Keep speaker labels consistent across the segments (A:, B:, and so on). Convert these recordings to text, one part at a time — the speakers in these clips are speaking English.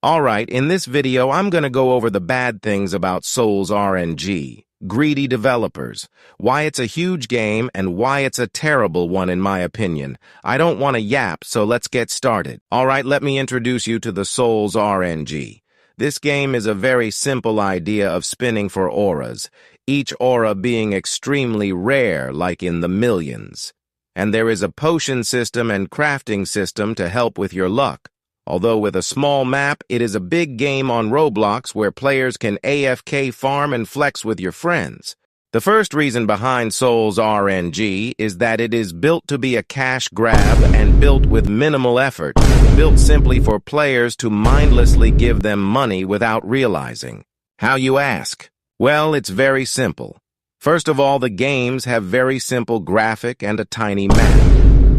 A: Alright, in this video, I'm gonna go over the bad things about Souls RNG, greedy developers, why it's a huge game, and why it's a terrible one in my opinion. I don't want to yap, so let's get started. Alright, let me introduce you to the Souls RNG. This game is a very simple idea of spinning for auras, each aura being extremely rare, like in the millions. And there is a potion system and crafting system to help with your luck. Although with a small map, it is a big game on Roblox where players can AFK farm and flex with your friends. The first reason behind Souls RNG is that it is built to be a cash grab and built with minimal effort, built simply for players to mindlessly give them money without realizing. How, you ask? Well, it's very simple. First of all, the games have very simple graphic and a tiny map.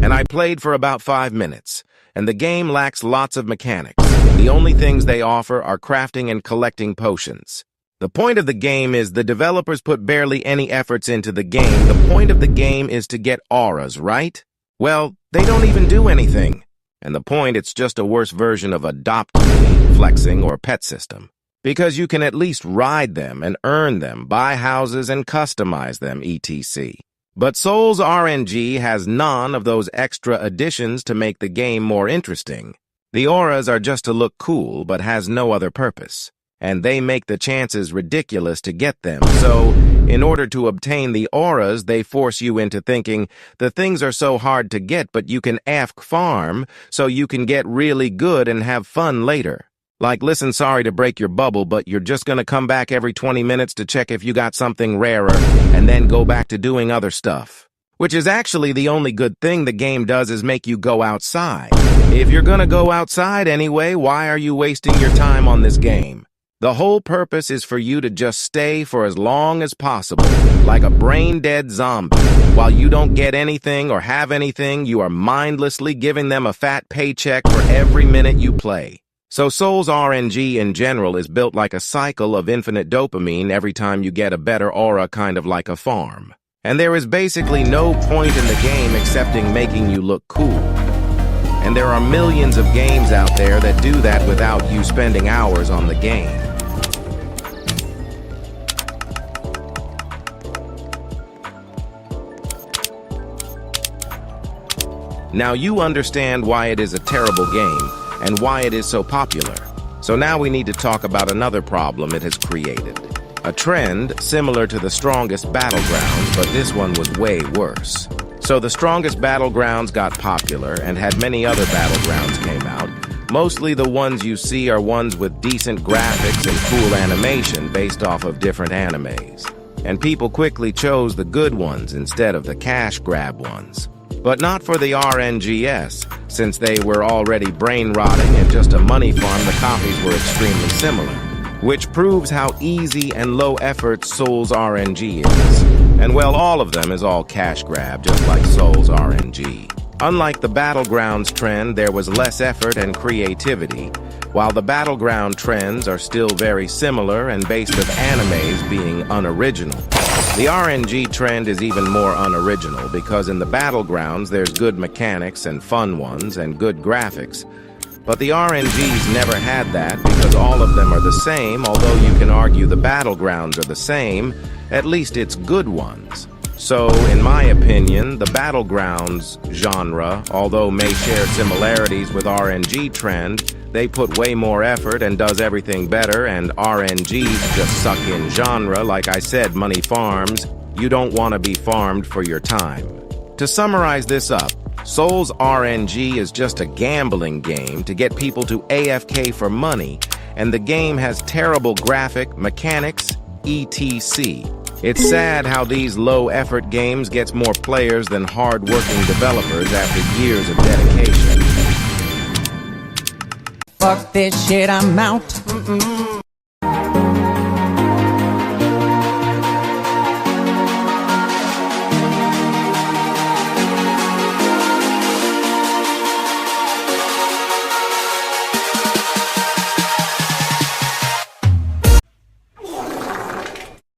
A: And I played for about 5 minutes. And the game lacks lots of mechanics. The only things they offer are crafting and collecting potions. The point of the game is the developers put barely any efforts into the game. The point of the game is to get auras, right? Well, they don't even do anything. And the point, it's just a worse version of Adopt Me, flexing, or pet system. Because you can at least ride them and earn them, buy houses and customize them, etc. But Souls RNG has none of those extra additions to make the game more interesting. The auras are just to look cool, but has no other purpose. And they make the chances ridiculous to get them. So, in order to obtain the auras, they force you into thinking, the things are so hard to get, but you can AFK farm, so you can get really good and have fun later. Like, listen, sorry to break your bubble, but you're just gonna come back every 20 minutes to check if you got something rarer, and then go back to doing other stuff. Which is actually the only good thing the game does is make you go outside. If you're gonna go outside anyway, why are you wasting your time on this game? The whole purpose is for you to just stay for as long as possible, like a brain-dead zombie. While you don't get anything or have anything, you are mindlessly giving them a fat paycheck for every minute you play. So Souls RNG in general is built like a cycle of infinite dopamine every time you get a better aura, kind of like a farm. And there is basically no point in the game excepting making you look cool. And there are millions of games out there that do that without you spending hours on the game. Now you understand why it is a terrible game, and why it is so popular. So now we need to talk about another problem it has created. A trend similar to the Strongest Battlegrounds, but this one was way worse. So the Strongest Battlegrounds got popular, and had many other battlegrounds came out. Mostly the ones you see are ones with decent graphics and cool animation based off of different animes. And people quickly chose the good ones instead of the cash grab ones. But not for the RNGs, since they were already brain-rotting and just a money farm. The copies were extremely similar, which proves how easy and low-effort Souls RNG is. And well, all of them is all cash grab, just like Souls RNG. Unlike the Battlegrounds trend, there was less effort and creativity, while the Battleground trends are still very similar and based of animes being unoriginal. The RNG trend is even more unoriginal because in the Battlegrounds there's good mechanics and fun ones and good graphics. But the RNGs never had that because all of them are the same. Although you can argue the Battlegrounds are the same, at least it's good ones. So, in my opinion, the Battlegrounds genre, although may share similarities with RNG trend, they put way more effort and does everything better, and RNGs just suck in genre. Like I said, money farms. You don't want to be farmed for your time. To summarize this up, Souls RNG is just a gambling game to get people to AFK for money, and the game has terrible graphic, mechanics, etc. It's sad how these low-effort games gets more players than hard-working developers after years of dedication.
B: Fuck this shit, I'm out.